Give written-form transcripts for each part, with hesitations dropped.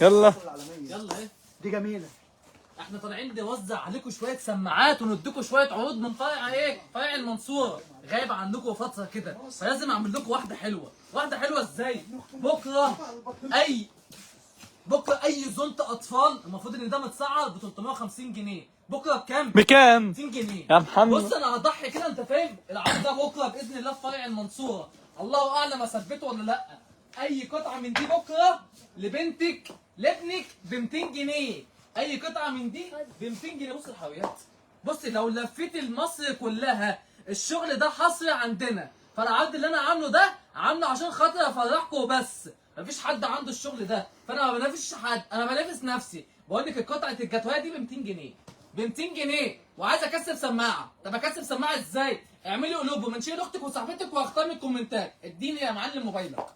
يلا يلا ايه دي جميله. احنا طالعين نوزع عليكم شويه سماعات ونديكم شويه عروض من فرع ايه؟ فرع المنصوره، غايب عنكم فتره كده، فلازم اعمل لكم واحده حلوه. واحده حلوه ازاي؟ بكره اي زونت اطفال المفروض ان ده متسعر ب 350 جنيه، بكره بكام؟ بكام 200 جنيه يا محمد؟ بص انا هضحي كده، انت فاهم؟ العرض ده بكره باذن الله في فرع المنصوره، الله اعلم اثبته ولا لا. اي قطعه من دي بكره لبنتك لابنك ب 200 جنيه، اي قطعه من دي ب 200 جنيه. بص الحلويات، بص لو لفيت مصر كلها الشغل ده حصري عندنا، فالعرض اللي انا عامله ده عامله عشان خاطر افرحكم وبس، مفيش حد عنده الشغل ده، فانا ما بنافسش حد، انا بنافس نفسي. بقول لك القطعه الجاتوهيه دي ب 200 جنيه، ب 200 جنيه وعايز اكسب سماعه. طب اكسب سماعه ازاي؟ اعملي قلوب ومنشير اختك وصاحبتك واختار من الكومنتات. اديني يا معلم موبايلك،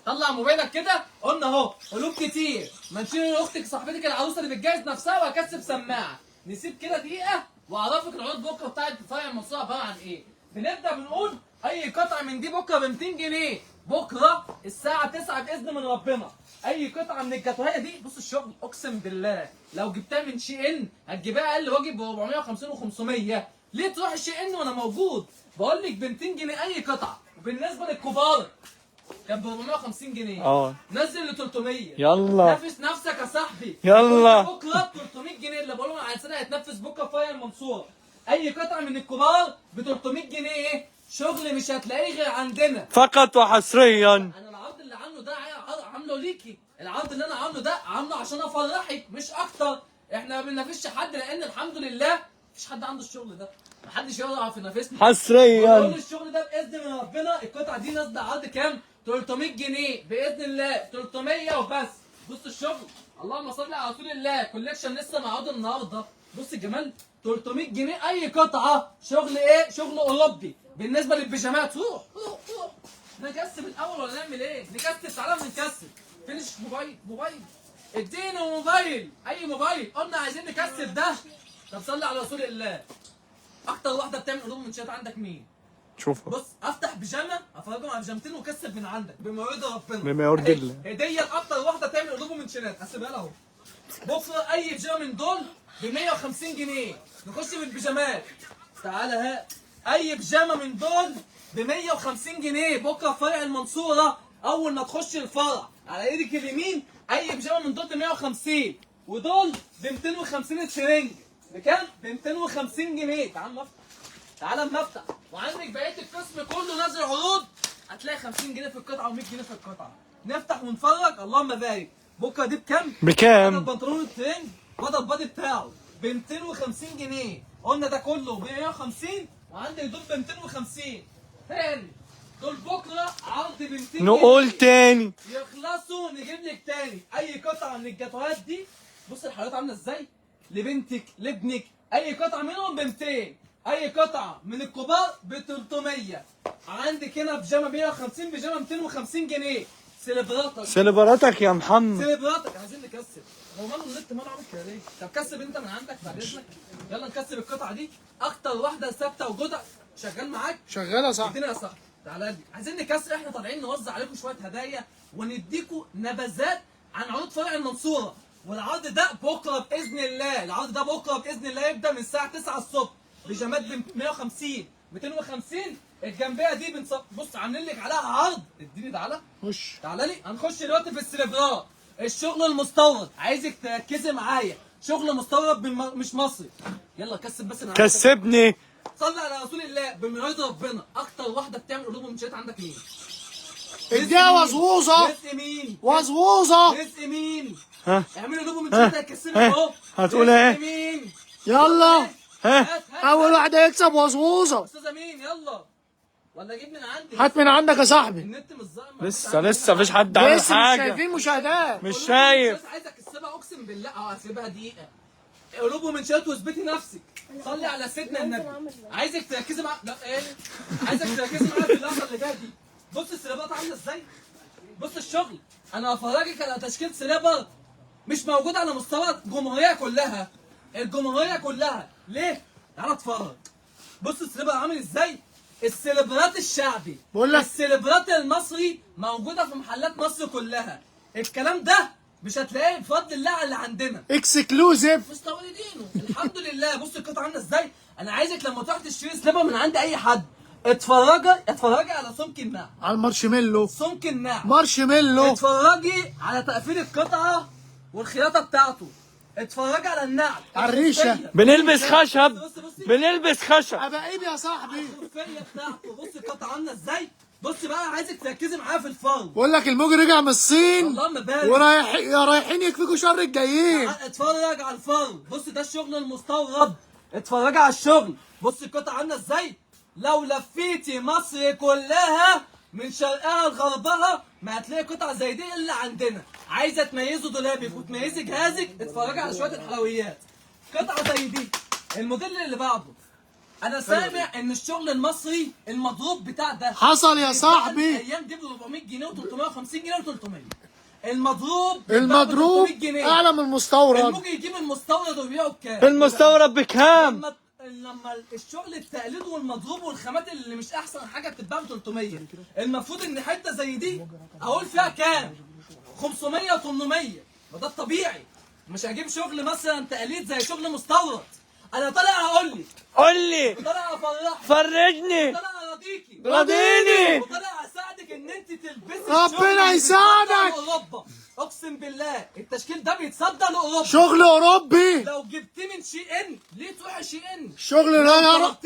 طلع موبايلك كده، قلنا اهو قلوب كتير، منشير اختك صاحبتك العروسه اللي بتجهز نفسها وهكسب سماعه. نسيب كده دقيقه واعرفك العروض بكره بتاعت فرع المنصوره عباره عن ايه. بنبدا بنقول اي قطعه من دي بكره ب 200 جنيه، بكره الساعه 9 باذن من ربنا. اي قطعه من الجاتوهيه دي، بص الشغل اقسم بالله لو جبتها من شي ان هتجيبها اقل واجب ب 450 و500. ليه تروح الشي ان وانا موجود؟ بقول لك ب 200 جنيه اي قطعه. وبالنسبه للكبار كان ب 450 جنيه، نزل ل 300. يلا نافس نفسك يا صاحبي، يلا بكره ب 300 جنيه اللي بقولهم على سنه هيتنفذ بكره في فرع المنصوره. اي قطعه من الكبار ب 300 جنيه، شغل مش هتلاقيه غير عندنا فقط وحصريا. انا العرض اللي عامله ده عامله ليكي، العرض اللي انا عامله ده عامله عشان افرحك مش اكتر. احنا ما بننافسش حد لان الحمد لله مفيش حد عنده الشغل ده، محدش يعرف ينافسنا حصريا. بقول الشغل ده باذن من ربنا. القطعه دي نازله عرض كام؟ 300 جنيه باذن الله، 300 وبس. بص الشغل، اللهم صل على رسول الله، كوليكشن لسه معروض النهارده. بص الجمال، 300 جنيه اي قطعه، شغل ايه؟ شغل اوروبي. بالنسبه للبيجامات روح روح روح، نكسب الاول ولا نعمل ايه؟ نكسب، تعالى نكسب. فينش موبايل اديني موبايل، اي موبايل، قلنا عايزين نكسب ده. طب صلي على رسول الله. اكتر واحده بتعمل قلوب منشات عندك مين؟ شوف بص افتح بيجامه افرجهم على بيجامتين وكسب من عندك بما يرضي ربنا، بما يرضي الله. هديه لاكتر واحده تعمل قلوب منشات، هسيبها لها اهو. بكره اي بيجامه من دول ب 150 جنيه. نخش بالبيجامات، تعالى ها. اي بيجامه من دول ب 150 جنيه بكره في فرع المنصوره. اول ما تخش الفرع على ايدك اليمين اي بيجامه من دول ب 150، ودول ب 250 الترنج. بكام؟ ب 250 جنيه. تعال نفتح، تعالى اما افتح، وعندك بقيه القسم كله نازل عروض، هتلاقي 50 جنيه في القطعه و100 جنيه في القطعه. نفتح ونفرج، اللهم بارك. بكره دي بكام؟ بكام؟ البنطلون الترنج وده البادي بتاعه ب 250 جنيه. قلنا ده كله ب 150 وعندك دول ب 250. تاني دول بكره عرض ب 200 جنيه. نقول تاني يخلصوا نجيب لك تاني. اي قطعه من الجاتوهات دي، بص الحلويات عامله ازاي؟ لبنتك لابنك اي قطعه منهم ب 200، اي قطعه من الكبار ب 300. عندك هنا بيجامه 150، بيجامه 250 جنيه. سيلبراتك يا محمد. سيلبراتك عايزين نكسب. هو ماله النت ماله عامل كده ليه؟ طب كسب انت من عندك بعد اذنك. يلا نكسب القطعه دي، اكتر واحده ثابته وجودها شغال معاك. شغاله صح. ادينا يا صاحبي، تعالى لي. عايزين نكسر، احنا طالعين نوزع عليكم شويه هدايا ونديكم نبذات عن عروض فرع المنصوره. والعرض ده بكره باذن الله، العرض ده بكره باذن الله يبدا من الساعه 9 الصبح. بيجامات ب 150 250. الجنبيه دي بص عاملين لك عليها عرض. اديني تعالى، خش تعالى لي. هنخش دلوقتي في السليبرات، الشغل المستورد. عايزك تركزي معايا، شغل مستورد مش مصري. يلا كسب بس انا كسبني. صلي على رسول الله بما يرضي ربنا. اكتر واحده بتعمل قلوب منشات عندك مين؟ اديها وزوزه. رزق مين؟ وزوزه. رزق مين؟ ها اعملي قلوب منشات هتكسبني اهو. هتقول رزق ايه؟ مين؟ يلا ها اول واحده يكسب وزوزه. استاذه مين؟ يلا ولا اجيب من عندي؟ هات من عندك يا صاحبي. النت مش ظاهر. لسه مفيش حد عامل لسه مش حاجه. شايفين مشاهدات. مش شايف. عايزك تسيبها اقسم بالله. هسيبها دقيقه. قلوب منشات واثبتي نفسك. صلي على سيدنا النبي. عايزك تركزي معايا. لا ايه؟ عايزك تركزي معايا في اللحظه اللي جايه دي. بص السليبات عامله ازاي؟ بص الشغل، انا هفرجك على تشكيل سليبر مش موجود على مستوى الجمهوريه كلها. الجمهوريه كلها ليه؟ تعالى اتفرج. بص السليبر عامل ازاي؟ السليبرات الشعبي، بقول لك السليبرات المصري موجوده في محلات مصر كلها. الكلام ده مش هتلاقيه بفضل الله على اللي عندنا اكسكلوزيف. مستوردينه الحمد لله. بص القطعه عامله ازاي. انا عايزك لما تروح تشتري سليبر من عند اي حد اتفرجي على سمك النعل، على المارشميلو. سمك النعل، مارشميلو. اتفرجي على تقفيل القطعه والخياطه بتاعته، اتفرجي على النعل، على الريشة. بنلبس خشب، بص بنلبس خشب. ابقى يا صاحبي. الخفيه بتاعته. بص القطعه عامله ازاي. بص بقى عايزك تركزي معايا في الفرو. بقول لك الموج رجع من الصين اللهم بارك. رايحين يكفيكوا شر الجايين. اتفرج على الفرو. بص ده الشغل المستورد. اتفرج على الشغل. بص القطعه عامله ازاي. لو لفيتي مصر كلها من شرقها لغربها ما هتلاقي قطعه زي دي الا عندنا. عايزه تميزوا دولابك وتميزي جهازك، اتفرجي على شويه الحلويات. قطعه زي دي. الموديل اللي بعده. انا سامع ان الشغل المصري المضروب بتاع ده حصل يا صاحبي. الايام دي ب 400 جنيه و350 جنيه و300. المضروب المضروب 300 جنيه. اعلى من المستورد. الموجي يجيب المستورد ويبيعه بكام؟ المستورد بكام؟ لما الشغل التقليد والمضروب والخامات اللي مش احسن حاجه بتتباع ب 300، المفروض ان حته زي دي اقول فيها كام؟ 500 و800. وده الطبيعي. مش هجيب شغل مثلا تقليد زي شغل مستورد. انا طالع اقول لك، قول لي، طالع افرحك، فرجني، طالع اراضيكي، راضيني، وطالع اساعدك ان انت تلبسي ربنا الشغل اللي يساعدك. بيتصدر لاوروبا. اقسم بالله التشكيل ده بيتصدر لاوروبا. شغل اوروبي. لو جبتيه من شي ان، ليه تروحي شي ان؟ شغل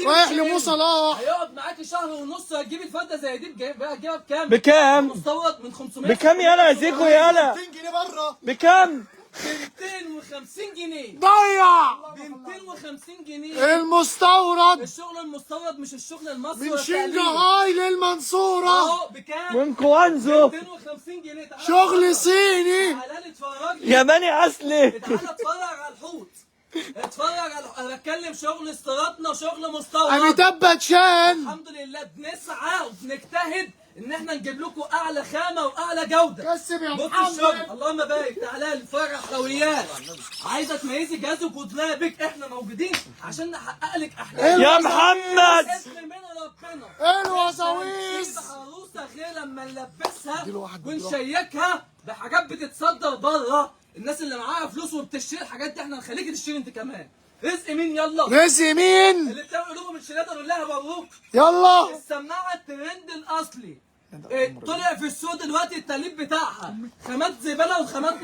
رايح لمو صلاح. هيقعد معاكي شهر ونص. هتجيبي الفرده زي دي هتجيبها بكام؟ بكام؟ مستورد من 500. بكام يالا يا زيكو يالا؟ 200 جنيه بره. بكام؟ ب 250 جنيه. ضيع. ب 250 جنيه. المستورد الشغل المستورد مش الشغل المصري. من شنغهاي للمنصورة. اهو بكام؟ من كوانزو. 250 جنيه. تعالى شغل صيني. تعالى لي اتفرج لي. ياباني اصلي. تعالى اتفرج على الحوت. اتفرج على انا بتكلم شغل استيرادنا وشغل مستورد. أميتاب باتشان. الحمد لله بنسعى وبنجتهد ان احنا نجيب لكم اعلى خامه واعلى جوده. كسب يا بص محمد. الشغل اللهم بارك. تعالى لي اتفرج على حلويات. عايزه تميزي جهازك ودولابك، احنا موجودين عشان نحقق لك احلامك. يا محمد. اسم من ربنا. الوساويس. عروسه غير لما نلبسها ونشيكها بحاجات بتتصدر بره. الناس اللي معاها فلوس وبتشتري الحاجات دي احنا نخليك تشتري انت كمان. رزق مين يلا؟ رزق مين؟ اللي بتعمل قلوبهم الشهاده نقول لها مبروك. يلا. السماعه الترند الاصلي طلع في السوق دلوقتي التقليد بتاعها خامات زباله وخامات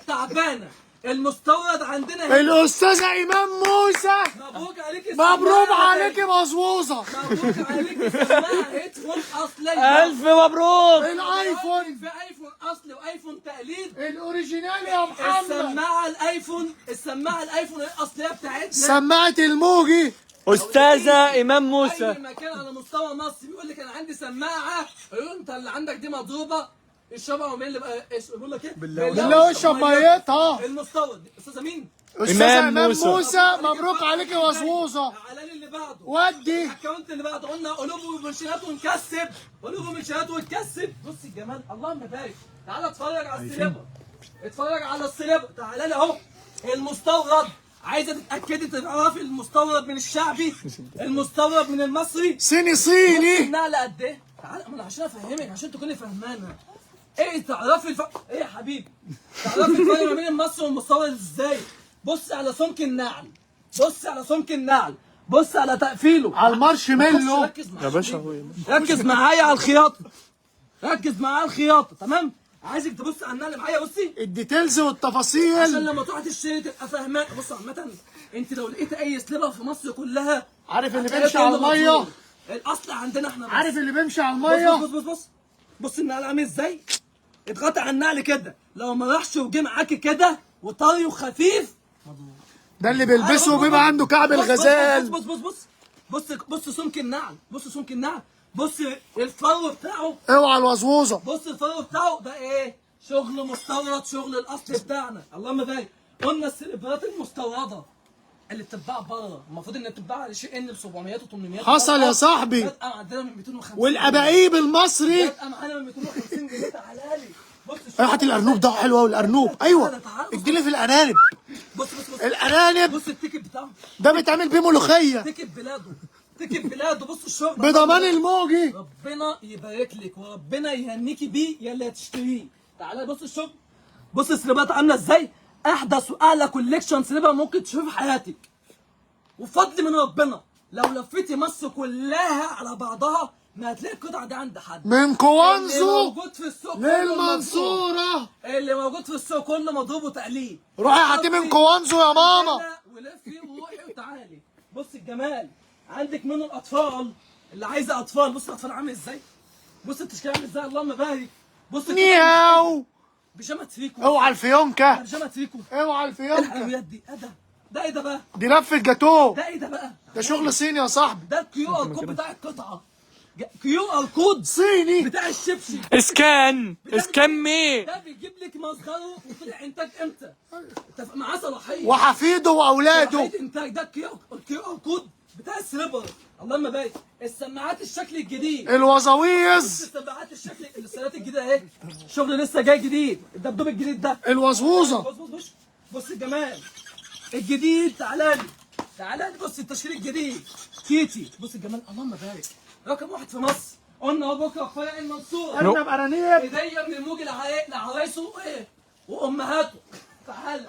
تعبانه. المستورد عندنا هنا. الأستاذة إيمان موسى. مبروك عليكي. مبروك عليكي مظبوظة. مبروك عليكي. سماعه هيدفون اصليه. الف مبروك. الايفون. في ايفون اصلي وايفون تقليد. الاوريجينال يا محمد. السماعه الايفون الاصليه بتاعتنا. سماعة الموجي. استاذة ايمان موسى. اي مكان على مستوى مصر بيقول لك انا عندي سماعه، يقول انت اللي عندك دي مضروبه اشربها. ومين اللي بقى بيقول لك ايه؟ بالله اشرب ميتها. المستورد استاذه مين؟ استاذة إيمان إيمان موسى. موسى. مبروك عليكي مظبوظة. على اللي بعده. ودي. الاكونت اللي بعده قلنا قلوب ومنشئات ونكسب. قلوب ومنشئات ونكسب. بص الجمال اللهم بارك. تعالى اتفرج على السليبر. اتفرج على السليبر. تعالى لي اهو. المستورد. عايزه تتاكدي تعرفي المستورد من الشعبي، المستورد من المصري. صيني. النقله قد ايه؟ تعالى ما انا عشان افهمك عشان تكوني فهمانه. ايه تعرفي ايه يا حبيبي؟ تعرفي الفرق ما بين المصري والمستورد ازاي؟ بص على سمك النعل. بص على سمك النعل. بص على تقفيله. على المارشميلو. ركز معايا يا باشا هو ركز معايا على الخياطه. ركز معايا على الخياطه. تمام؟ عايزك تبص على النعل معايا. بصي الديتيلز عشان والتفاصيل. لما تروح تشتري تبقى فاهمان. بص عامة انت لو لقيت اي سليبر في مصر كلها عارف اللي هتلاقي بيمشي على كله المية. مطلوب. الاصل عندنا احنا بس. عارف اللي بيمشي على بص المية. بص بص بص بص النعل عامل ازاي؟ اضغطي على النعل كده. لو ما راحش وجه معاكي كده وطري وخفيف. ده اللي بيلبسه وبيبقى عنده كعب الغزال. بص بص بص بص بص بص سمك النعل. بص سمك النعل. بص الفرو بتاعه. اوعى الوزوزة. بص الفرو بتاعه ده ايه؟ شغل مستورد. شغل الاصل بتاعنا. اللهم بارك. قلنا السليبرات المستورده اللي بتتباع بره المفروض انها بتتباع على شيء ان ب 700 و800. حصل يا صاحبي. بادئه عندنا من 250. والاباقيب المصري. بادئه معانا من 250 جنيه. تعالى لي. بص هات الارنوب ده حلو قوي. الارنوب ايوه. اديني في الارانب. بص بص بص الارانب بص التيكت بتاعه. ده بيتعمل بيه ملوخيه. تيكت بلاده. تيكت بلاده. بص الشغل بضمان الموجي. ربنا يبارك لك وربنا يهنيكي بيه يا اللي هتشتريه. تعالى بص الشغل. بص السليبات عامله ازاي، احدث واعلى كوليكشن سليبه ممكن تشوفه في حياتك. وفضل من ربنا لو لفيتي مصر كلها على بعضها ما هتلاقي القطعه دي عند حد. من اللي كوانزو موجود في السوق كله مضروب. للمنصورة. اللي موجود في السوق كله مضروب وتقليد. روحي هاتي من كوانزو يا ماما. ولفي وروحي وتعالي. بص الجمال، عندك منه الاطفال اللي عايزه اطفال. بص الاطفال عامل ازاي، بص التشكيل عامل ازاي، اللهم بارك. بص نياو. بيجامه تريكو. اوعى الفيونكة. بيجامه تريكو. اوعى ايه الفيونكة. الحلويات دي؟ ايه ده؟ ده ايه ده بقى؟ دي لفة جاتوه. ده ايه ده بقى؟ ده شغل صيني يا صاحبي. ده الكيو ار كود بتاع القطعه. كيو ار كود صيني. بتاع الشبشب. اسكان مي. ده بيجيب لك مصدره وطلع انتاج امتى؟ معاه صلاحيه. وحفيده واولاده. صلاحيه انتاج. ده الكيو ار كود بتاع السليبر. اللهم بارك. السماعات الشكل الجديد. الوزاويز. السماعات الشكل السيارات الجديده اهي. شغل لسه جاي جديد. الدبدوب الجديد ده. الوزوزة. بص الجمال الجديد. تعالى لي بص التشكيل الجديد. كيتي. بص الجمال اللهم بارك. رقم 1 في مصر. قلنا اهو بكره فرع المنصور. ارنب ارانيب. هديه من الموج لعرايسه ايه وامهاته. تعال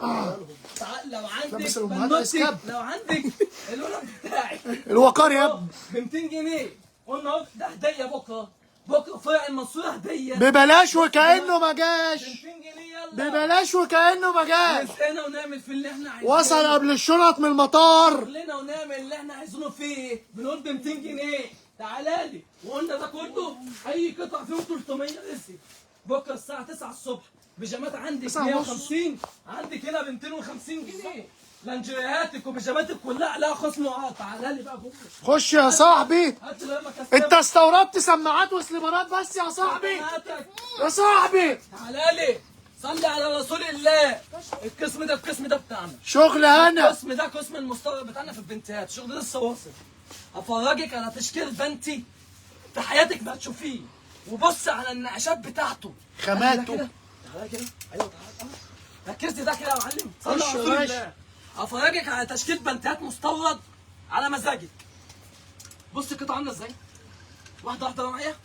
لو عندك بس الأمهات بنوتك، أسكاب. لو عندك الولد بتاعي الوقار يا ابني. ب 200 جنيه. قلنا اهو ده هديه بكره فرع المنصور هديه ببلاش وكأنه ما جاش. 200 جنيه. يلا ببلاش وكأنه ما جاش. نسقنا ونعمل في اللي احنا عايزينه. وصل قبل الشنط من المطار. كلنا ونعمل اللي احنا عايزينه فيه. بنقول ب 200 جنيه. تعالى لي. وقلنا ده كله اي قطع فيهم 300 رسي. بكره الساعه 9 الصبح. بيجامات عندك 150، عندك هنا ب 250 جنيه. لانجريهاتك وبيجاماتك كلها عليها خصم وعطا. تعالى لي بقى بكره. خش يا صاحبي. هات لي لما انت استوردت سماعات وسليبرات بس يا صاحبي. يا صاحبي. تعالى لي. صلي على رسول الله. القسم ده بتاعنا. شغل انا. القسم ده قسم المستورد بتاعنا في البنتيات. شغل لسه واصل. افرجك على تشكيل بنتي في حياتك ما هتشوفيه. وبص على النقشات بتاعته. خاماته. تعالى كده. ايوه تعالى. ركزت ده كده يا معلم. صلي خش على يا رسول باشا. الله. افرجك على تشكيل بنتيات مستورد على مزاجك. بص القطعه عامله ازاي. واحده واحده معايا.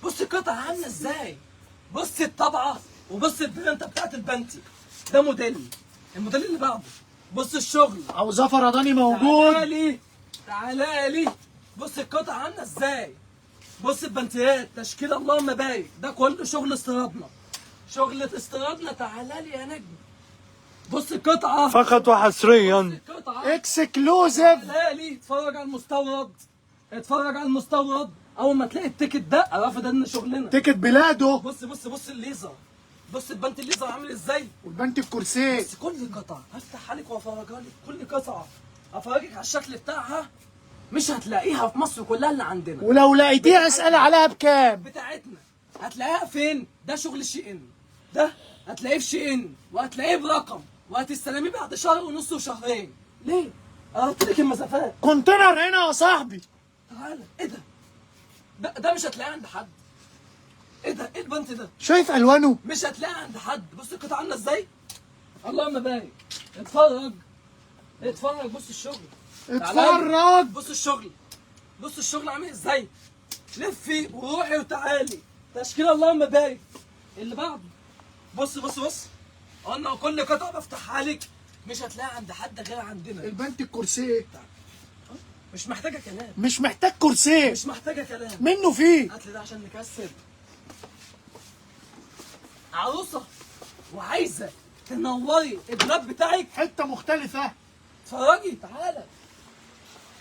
بص القطعه عامله ازاي. بص الطبعه وبص البرنته بتاعت البنتي. ده موديل. الموديل اللي بعده. بص الشغل. عاوزاه فرداني موجود. تعالى لي. بص القطعه عامله ازاي. بص البنتيات تشكيل اللهم بارك. ده كله شغل استيرادنا. شغل استيرادنا. تعالى لي يا نجم. بص القطعه. فقط وحصريا. القطعه. اكسكلوزيف. تعالى لي. اتفرج على المستورد. اتفرج على المستورد. اول ما تلاقي التيكت ده اعرف ده ان شغلنا. تيكت بلاده. بص الليزر. بص البنت الليزر عامل ازاي. والبنت الكرسي. بس كل قطعه هفتحها لك وافرجها لك. كل قطعه افرجك على الشكل بتاعها. مش هتلاقيها في مصر كلها اللي عندنا. ولو لقيتيها اسألي عليها بكام. بتاعتنا هتلاقيها فين؟ ده شغل شي ان. ده هتلاقيه في شي ان وهتلاقيه برقم وهتستلميه بعد شهر ونص وشهرين. ليه؟ قربت لك المسافات. كونتينر هنا يا صاحبي. تعالى. ايه ده مش هتلاقيه عند حد. ايه ده؟ ايه البنت ده؟ شايف الوانه. مش هتلاقيها عند حد. بص القطعه عامله ازاي. اللهم بارك. اتفرج. بص الشغل. اتفرج. بص الشغل عامل ازاي. لفي وروحي وتعالي. تشكيل اللهم بارك. اللي بعده. بص قلنا كل قطعه بفتحها لك مش هتلاقيها عند حد غير عندنا. البنت الكرسي. مش محتاجه كلام. مش محتاج كرسي. مش محتاجه كلام. منه فيه. هات لي ده عشان نكسب. عروسه وعايزه تنوري الدولاب بتاعك. حته مختلفه. اتفرجي. تعالى.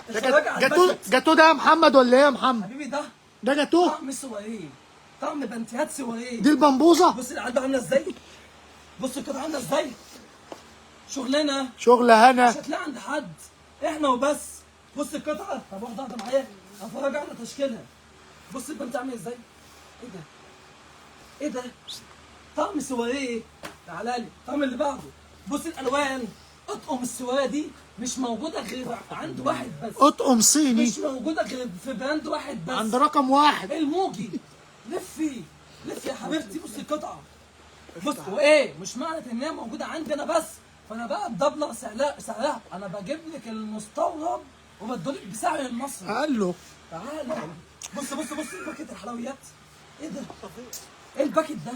اتفرجي على البنت. جاتوه ده يا محمد ولا ايه يا محمد؟ حبيبي ده جاتوه. طعم سواريه. طعم بنتيات سواريه. دي البمبوزه. بص العلبه عامله ازاي. بص القطعه عامله ازاي. شغلنا. شغل هنا. مش هتلاقي عند حد. احنا وبس. بص القطعه. طب واحده معايا افرج على تشكيلها. بص البنت عامله ازاي. ايه ده. طعم سواريه. تعالى لي. طعم اللي بعده. بص الالوان. اطقم السواريه دي مش موجوده غير عند واحد بس. اطقم صيني. مش موجوده غير في براند واحد بس. عند رقم واحد. الموجي. لفي يا حبيبتي. بص القطعه. بص وايه مش معنى ان هي موجوده عندنا بس فانا بقى بدبلر سعرها. انا بجيب لك المستورد وبدولك بسعر المصري. قال له تعالى. بص الباكت الحلويات. ايه ده. ايه الباكت ده.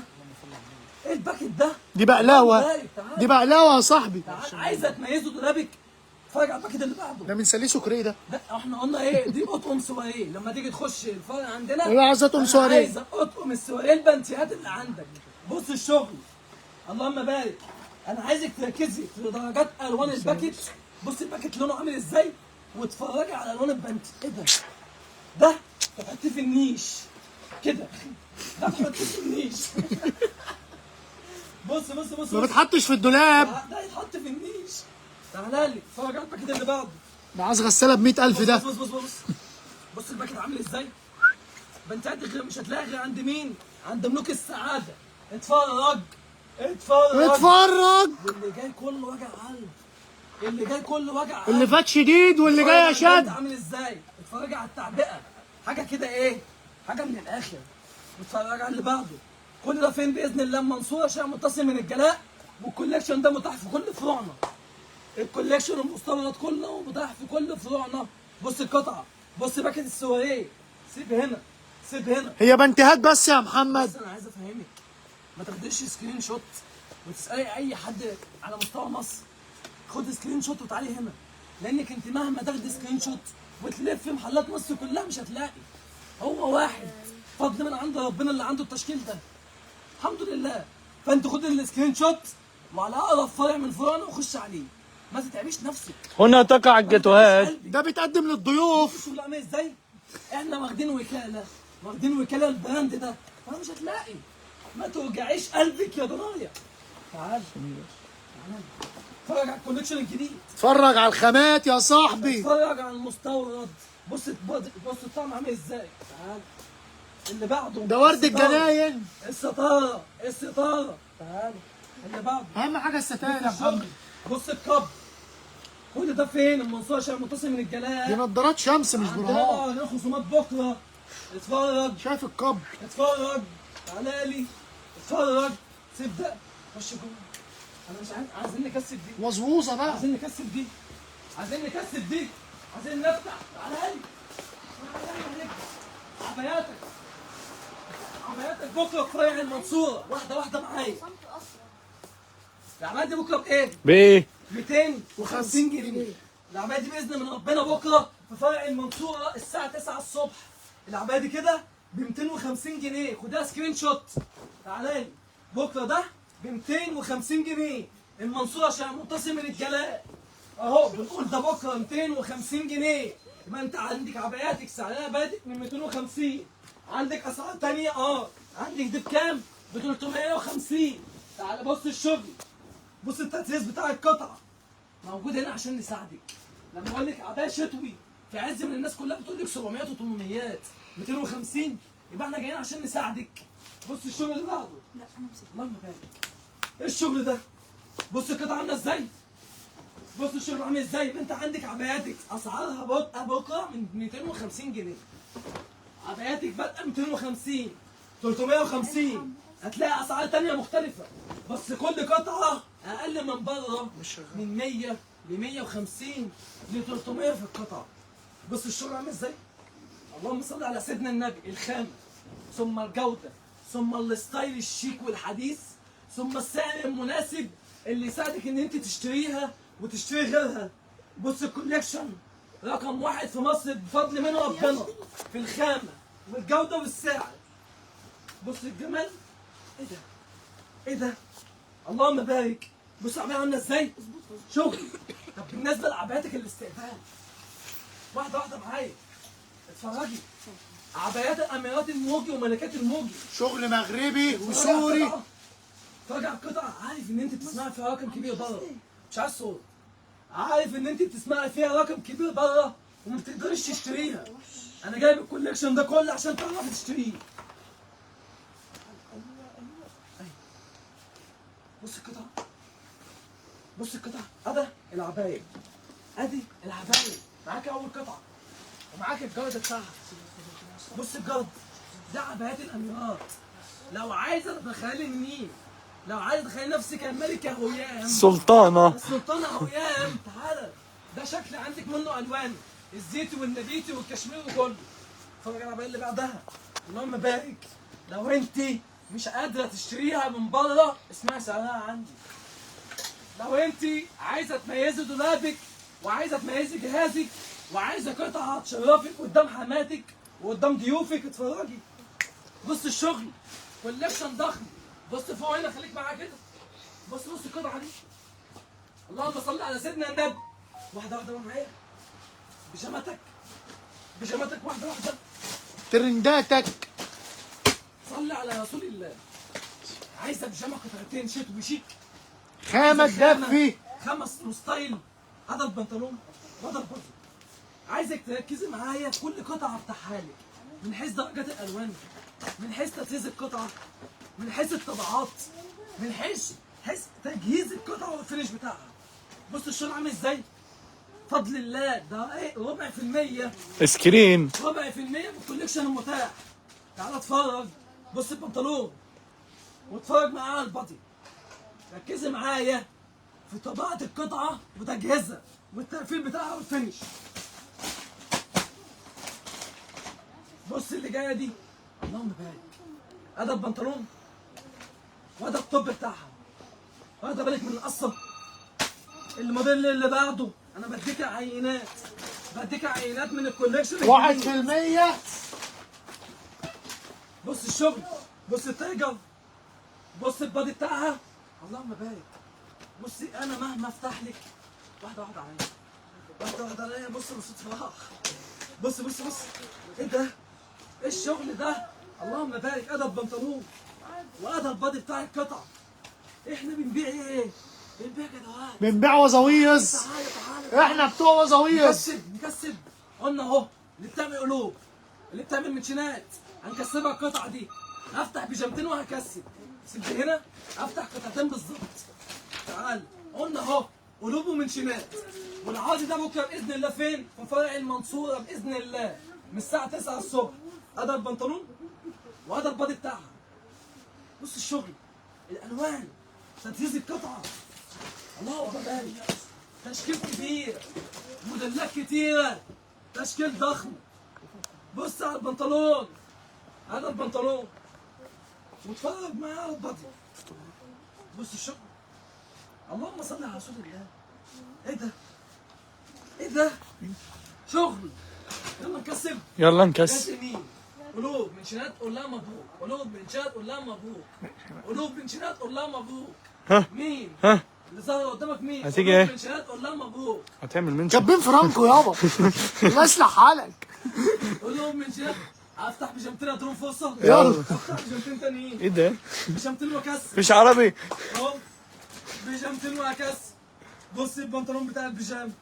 ايه الباكت ده؟ دي بقلاوه، تعال. دي بقلاوه يا صاحبي. تعال عايزه تميزه دولابك. اتفرج على الباكت اللي بعده. ده من سليسو كري ده. ده احنا قلنا ايه؟ دي اطقم سواريه. لما تيجي تخش الفرع عندنا ايوه عايزه اطقم سواريه. عايزه اطقم السواريه البنتيات اللي عندك. بص الشغل، اللهم بارك. انا عايزك تركزي في درجات الوان الباكت. بص الباكت لونه عامل ازاي، واتفرجي على الوان البنت. ايه ده؟ ده تحطيه في النيش كده. ده تحطيه في النيش. بص بص بص ما بص. بتحطش في الدولاب. ده يتحط في النيش. تعالى لي اتفرج على الباكت اللي بعده. ده عايز غساله ب 100,000 ده. بص بص بص بص. بص الباكت عامل ازاي. بنتات مش هتلاقي غير عند مين؟ عند ملوك السعاده. اتفرج اتفرج. اتفرج. واللي جاي كله وجع قلب. اللي جاي كله وجع قلب. اللي فات شديد واللي جاي شد. عامل ازاي؟ اتفرج على التعبئه. حاجه كده ايه؟ حاجه من الاخر. اتفرج على اللي بعده. كل ده فين باذن الله؟ المنصوره عشان متصل من الجلاء. والكوليكشن ده متاح في كل فروعنا. الكوليكشن المستورد كله متاح في كل فروعنا. بص القطعه، بص باكت السواريه. سيب هنا، سيب هنا. هي بنتهات بس يا محمد. بس انا عايز افهمك، ما تاخديش سكرين شوت وتسالي اي حد على مستوى مصر. خد سكرين شوت وتعالي هنا، لانك انت مهما تاخدي سكرين شوت وتلف في محلات مصر كلها مش هتلاقي. هو واحد فضل من عند ربنا اللي عنده التشكيل ده، الحمد لله. فانت خد السكرين شوت وعلى اقرب فرع من فروعنا وخش عليه، ما تتعبيش نفسك. هنا تقع الجاتوهات. ده بيتقدم للضيوف. شوف عامل ازاي؟ احنا واخدين وكاله، واخدين وكاله البراند ده، فمش هتلاقي. ما توجعيش قلبك يا ضنايا. تعال تعال اتفرج على الكوليكشن الجديد. اتفرج على الخامات يا صاحبي. اتفرج على المستورد. بص بص الطعم عامل ازاي. تعال اللي بعده. ده ورد الستارة. الجناين. الستاره الستاره. تعال اللي بعده. اهم حاجه الستاير يا الشغل. محمد. بص الكب. كل ده فين؟ المنصوره عشان متصل من الجلاء. دي نضارات شمس مش عندنا برهان. هنا خصومات بكره. اتفرج شايف الكب. اتفرج. تعالى لي اتفرج. سيب ده. خش جوه. انا مش عايز، عايزين نكسب دي. وزوزه بقى. عايزين نكسب دي. عايزين نكسب دي. عايزين نفتح. تعالى لي. تعالى لي. عباياتك. عباياتك بكره في فرع المنصوره. واحده واحده معايا. العبايات دي بكره بايه؟ بايه؟ 250 جنيه. العباية دي بإذن من ربنا بكرة في فرع المنصورة الساعة 9 الصبح. العباية دي كده ب 250 جنيه، خدها سكرين شوت. تعالى لي. بكرة ده ب 250 جنيه. المنصورة عشان متصل من الجلاء. أهو بنقول ده بكرة 250 جنيه. يبقى أنت عندك عباياتك سعرها بادئ من 250. عندك أسعار تانية عندك دي بكام؟ ب 350. تعالى بص الشغل. بص التأسيس بتاع القطعة. موجود هنا عشان نساعدك. لما اقول لك عبايه شتوي في عز من الناس كلها بتقول لك 700 و800 250، يبقى احنا جايين عشان نساعدك. بص الشغل اللي بعده. لا انا مسك. اللهم بارك. ايه الشغل ده؟ بص القطعه عامله ازاي؟ بص الشغل عامل ازاي؟ انت عندك عباياتك اسعارها بكره من 250 جنيه. عباياتك بادئه 250 350. هتلاقي اسعار تانية مختلفة، بس كل قطعة أقل من بره من 100 ل 150 ل 300 في القطعة. بص الشغل عامل ازاي؟ اللهم صل على سيدنا النبي. الخامة، ثم الجودة، ثم الستايل الشيك والحديث، ثم السعر المناسب اللي يساعدك إن أنت تشتريها وتشتري غيرها. بص الكوليكشن رقم 1 في مصر بفضل من ربنا في الخامة والجودة والسعر. بص الجمال. ايه ده؟ ايه ده؟ اللهم بارك. بص العبايه عامله ازاي؟ شغل. طب بالنسبه لعباياتك الاستقبال، واحده واحده معايا. اتفرجي. عبايات الاميرات الموجي وملكات الموجي. شغل مغربي وسوري. اتفرجي على القطعه. عارف ان انت بتسمعي فيها رقم كبير بره، مش عايز صوت. عارف ان انت بتسمعي فيها رقم كبير بره وما بتقدريش تشتريها. انا جايب الكوليكشن ده كله عشان تعرفي تشتريه. بص القطعة. بص القطعة. أدا العباية. أدي العباية. معاك أول قطعة. ومعاك الجردة بتاعها. بص الجرد. ده عبايات الأميرات. لو عايزة تدخلي منين؟ لو عايزة تخلي نفسك الملكة هيام. سلطانة. السلطانة هيام. تعالى. ده شكل عندك منه ألوان. الزيتي والنبيتي والكشمير وكله. اتفرج على العباية اللي بعدها. اللهم بارك. لو أنت مش قادره تشتريها من بره، اسمها سعرها عندي. لو انت عايزه تميزي دولابك وعايزه تميزي جهازك وعايزه قطعه تشرفك قدام حماتك وقدام ضيوفك، اتفرجي. بص الشغل كولكشن ضخم. بص فوق هنا، خليك معايا كده. بص القطعه دي، اللهم صل على سيدنا النبي. واحده واحده معايا. بيجامتك واحده واحده. ترنداتك. صلي على رسول الله. عايزه بيجامه قطعتين شتوي شيك، خامة دفي. خمس ستايل. هذا البنطلون وهذا البنطلون. عايزك تركزي معايا في كل قطعه افتحها لك، من حيث درجات الالوان، من حيث تركيز القطعه، من حيث الطبعات، من حيث تجهيز القطعه والفينش بتاعها. بص الشغل عامل ازاي؟ بفضل الله ده ايه، ربع في المية سكرين. ربع في المية من الكوليكشن المتاح. تعال اتفرج. بص البنطلون واتفرج معايا على البادي. ركزي معايا في طباعة القطعة وتجهيزها والتقفيل بتاعها والفينش. بص اللي جاية دي، اللهم بارك. هذا البنطلون وهذا الطب بتاعها. واخده بالك من القصة؟ الموديل اللي بعده انا بديك عينات من الكوليكشن. 1%. بص الشغل، بص التايجر، بص البادي بتاعها، اللهم بارك. بصي انا مهما افتح لك، واحده واحده عليا، واحده واحده عليا. بص فرح. بص ايه ده؟ ايه الشغل ده؟ اللهم بارك. ادي البنطلون وادي البادي بتاع القطعه. احنا بنبيع ايه؟ بنبيع جدعان، بنبيع وزاويز. تعالى احنا بتوع وزاويز. نكسب. قلنا اهو، اللي بتعمل قلوب، اللي بتعمل منشنات، هنكسبها القطعه دي. افتح بيجامتين وهكسب. سبت هنا افتح قطعتين بالظبط. تعال، قلنا اهو قلوب ومنشنات. والعرض ده بكره باذن الله فين؟ في فرع المنصوره باذن الله من الساعه 9 الصبح. هذا البنطلون وهذا البادي بتاعها. بص الشغل، الالوان، تجهيز القطعه، الله اكبر بارك. تشكيل كبير، موديلات كتيره، تشكيل ضخم. بص على البنطلون، هذا البنطلون واتفرج معايا على البادي. بص الشغل، اللهم صل على رسول الله. ايه ده؟ شغل. يلا نكسب. يلا نكسب. جات مين؟ قلوب منشنات، قول لها مبروك. قلوب منشنات، قول لها مبروك. قلوب منشنات، قول لها مبروك. مين؟ اللي ظهر قدامك مين؟ هتيجي قلوب ايه؟ منشنات، قول لها مبروك. هتعمل منشن. كابين فرانكو يابا. الله يصلح حالك. قلوب منشنات. هفتح بيجامتين اديهم فرصه. يلا. افتح بيجامتين تانيين. ايه ده؟ بيجامتين وكسر. مش عربي. اهو بيجامتين وكسر. بص البنطلون بتاع البيجامه،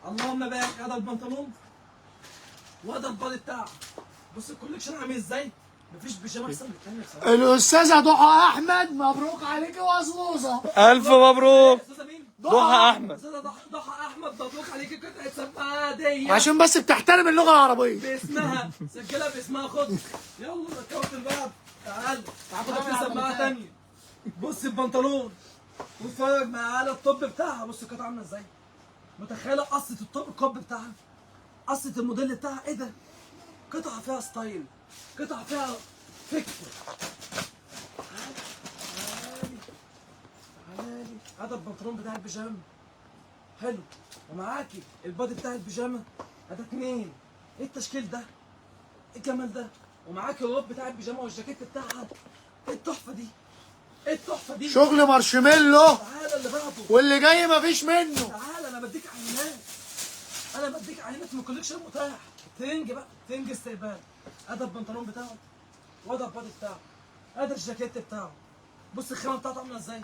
اللهم بارك. هذا البنطلون وهذا البادي بتاعه. بص الكوليكشن عامل ازاي؟ مفيش بيجامه احسن من الثانيه بصراحه. الاستاذه ضحى احمد، مبروك عليكي وزلوزه. الف مبروك. استاذه مين؟ ضحى احمد. استاذه ضحى احمد، مبروك عليكي قطعه سماعه هديه عشان بس بتحترم اللغه العربيه. باسمها، سجلها باسمها. خد يلا ركبت الباب. تعال خد سماعه ثانيه. بص البنطلون واتفرج معايا على الطب بتاعها. بص القطعه عامله ازاي؟ متخيله قصه الكوب بتاعها، قصه الموديل بتاعها. ايه ده؟ قطعه فيها ستايل، قطعه فيها فكر. تعالي. هذا البنطلون بتاع البيجامه حلو، ومعاكي البادي بتاع البيجامه. هذا اتنين. ايه التشكيل ده؟ ايه الجمال ده؟ ومعاكي الروب بتاع البيجامه والجاكيت بتاعها. ايه التحفه دي؟ ايه التحفه دي؟ شغل مارشميلو. تعالى اللي بعده. واللي جاي مفيش منه. تعالى انا بديك عينات. من الكوليكشن متاح. ترنج بقى، ترنج استقبال. هذا البنطلون بتاعه وهذا البادي بتاعه، هذا الجاكيت بتاعه. بص الخامه بتاعته عامله ازاي؟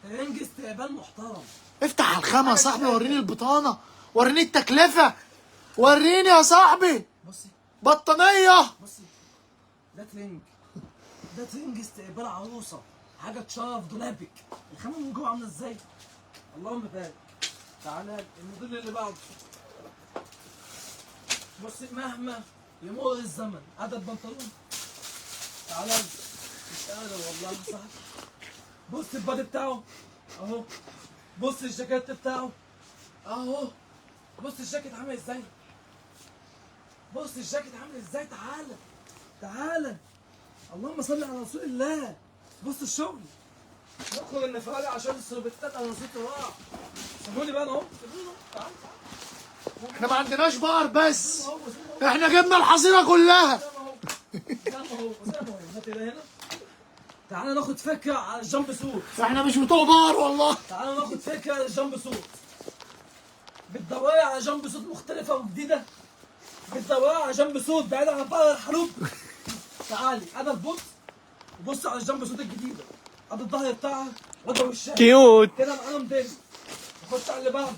ترنج استقبال محترم. افتح على الخامه يا صاحبي، وريني البطانه، وريني التكلفه، وريني يا صاحبي. بصي بطانيه. بصي، ده ترنج استقبال عروسه، حاجه تشرف دولابك. الخامه من جوه عامله ازاي؟ اللهم بارك. تعالى الموديل اللي بعده. بصي مهما يمر الزمن، هذا البنطلون. تعالى مش قادر والله يا صاحبي. بص البادي بتاعه اهو، بص الجاكيت بتاعه اهو، بص الجاكيت عامل ازاي، اللهم صل على رسول الله. بص الشغل. ندخل النفاق عشان السربتات انا نسيت راح. سيبوني بقى انا اهو. سيبوني اهو. تعال. احنا ما عندناش بقر بس، احنا جبنا الحظيره كلها. زي ما هو. هات ده هنا. تعالى ناخد فكره على الجامب سوت. احنا مش بتوع بقر والله. تعالى ناخد فكره على الجامب سوت. بتدوري على جامب سوت مختلفه وجديده. بتدوري على جامب سوت بعيد عن بقر الحروب. تعالي انا البوت وبص على الجامب سوت الجديده. ادي الظهر بتاعها وادي وشها. كيوت. كده معانا موديل. نخش على اللي بعده.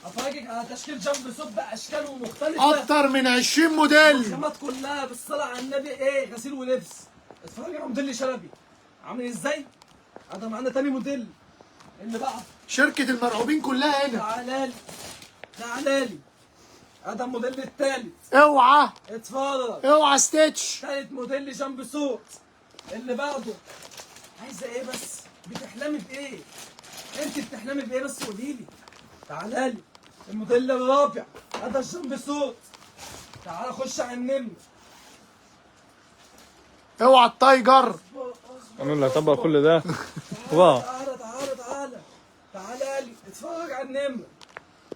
افاجئك على تشكيل جامب سوت باشكاله مختلفه. اكتر من 20 موديل. الخامات كلها بالصلاه على النبي ايه غسيل ولبس. اتفرج على موديل شلبي عامل ازاي؟ ده معانا تاني موديل اللي بعده. شركه المرعوبين كلها هنا. تعالى لي ده الموديل التالت. اوعى اتفرج. اوعى ستيتش. تالت موديل جامب سوت. اللي بعده. عايزه ايه بس؟ بتحلمي بايه؟ انت بتحلمي بايه بس قولي لي. تعالى لي الموديل الرابع. ده الجامب سوت. تعالى خش على النمر. اوعى التايجر. انا اللي هطبق كل ده. واو. تعالى لي اتفرج على النمر.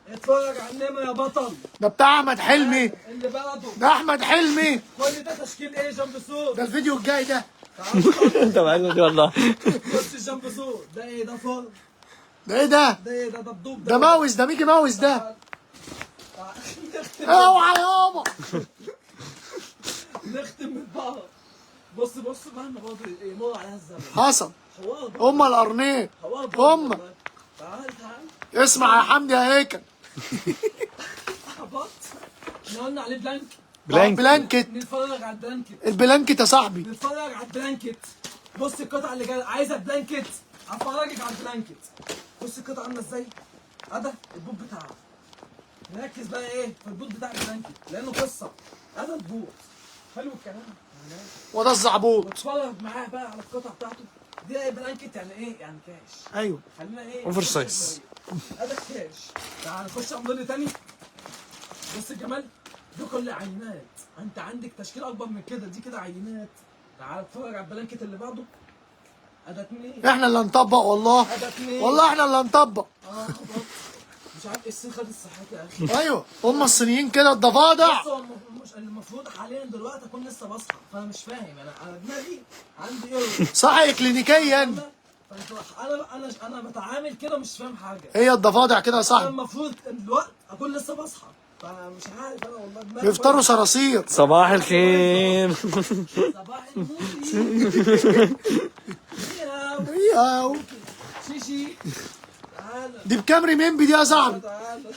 اتفرج على النمر يا بطل. ده بتاع احمد حلمي. اللي بعده. ده احمد حلمي. كل ده تشكيل ايه جامب سوت. ده الفيديو الجاي ده. انت معاك والله. بص الجامب سوت. ده ايه ده فرن. ده ايه ده؟ ده ايه ده الدوب ده ماوس، ده ميكي ماوس ده. اوعى يابا. نختم من بعض. بص مهما برضه يمر عليها الزمن. حصل. حوار هم القرنين. هم. تعال اسمع يا حمدي يا هيكل. بط. احنا قلنا عليه بلانك. بلانكت. نتفرج على البلانكت. البلانكت يا صاحبي. نتفرج على البلانكت. بص القطعه اللي جايه عايزه بلانكت. هفرجك على البلانكت. بص القطعه عامله ازاي. ده البوت بتاعها. نركز بقى ايه في البوت بتاع البلانكت لانه قصه. ده البوت. حلو الكلام. وده الزعبوط. واتفرج معاه بقى على القطعه بتاعته. دي ايه بلانكت يعني ايه؟ يعني كاش. ايوه. خلينا ايه؟ اوفر سايز. ده كاش. تعال نخش على موديل تاني. بص الجمال. دي كل عينات. انت عندك تشكيل اكبر من كده. دي كده عينات. تعال اتفرج على البلانكت اللي بعده. ده اتنين. احنا اللي هنطبق والله. ده اتنين. والله احنا اللي هنطبق. مش عارف ايه الصين خد الصحات يا اخي. ايوه هم الصينيين كده الضفادع. بص هو مش المفروض حاليا دلوقتي اكون لسه بصحى فانا مش فاهم انا دماغي عندي ايه. صحي كلينيكيا. انا بتعامل كده مش فاهم حاجه. هي الضفادع كده يا انا صاحبي. المفروض الوقت اكون لسه بصحى فانا مش عارف انا والله دماغي. بيفطروا صراصير. صباح الخير. صباح النور. ياو. شيشي. تعالى دي بكام ريمين دي يا صاحبي. تعالى.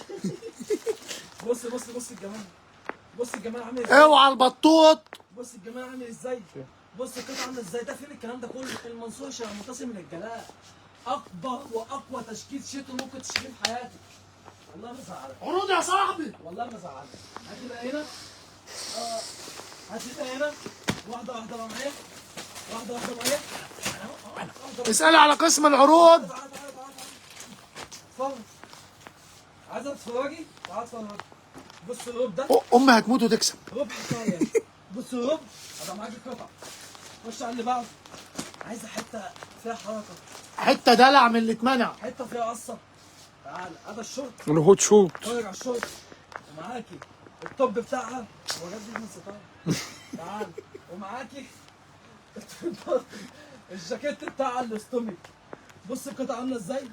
بص الجمال. بص الجمال عامل ازاي. اوعى البطوط. بص الجمال عامل ازاي. بص القطعه عامله ازاي. ده فين الكلام ده كله. المنصور شارع متصل من الجلاء. اكبر واقوى تشكيل شتوي ممكن تشتريه في حياتك. والله ما زعلك. عروض يا صاحبي. والله ما زعلك. هات ده هنا. هات ده هنا. واحده بقى معايا. واحده معايا. اسألي على قسم العروض. تعال. اتفرج. عايزه تتفرجي؟ تعال اتفرج. بص الرب ده. امي هتموت وتكسب. ربع حكايه. بص الرب. معاك القطع. خش على اللي بعده. عايزه حته فيها حركه. حته دلع من اللي اتمنع. حته فيها قصه. تعال الشورت. الهوت شوت. اتفرج على الشورت. ومعاكي التوب بتاعها. هو جاب لي من ستار. تعال ومعاكي الجاكيت بتاعها الاستوميك. بص القطعه عامله ازاي.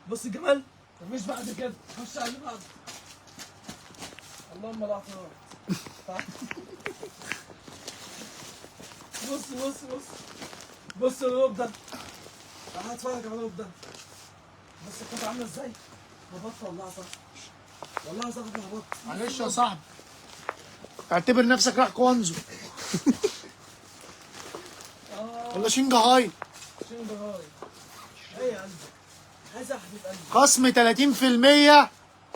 بص الجمال. مفيش بعد كده. خش على اللي بعده. اللهم لا اعتراض. بص الروب ده. تعال اتفرج على الروب ده. بص القطعه عامله ازاي. هبط والله يا صاحبي. والله يا صاحبي هبط. معلش يا صاحبي. اعتبر نفسك رايح كوانزو. ولا شنجهاي. شنجهاي. ايه يا قلبي. عايز يا حبيب قلبي. خصم 30%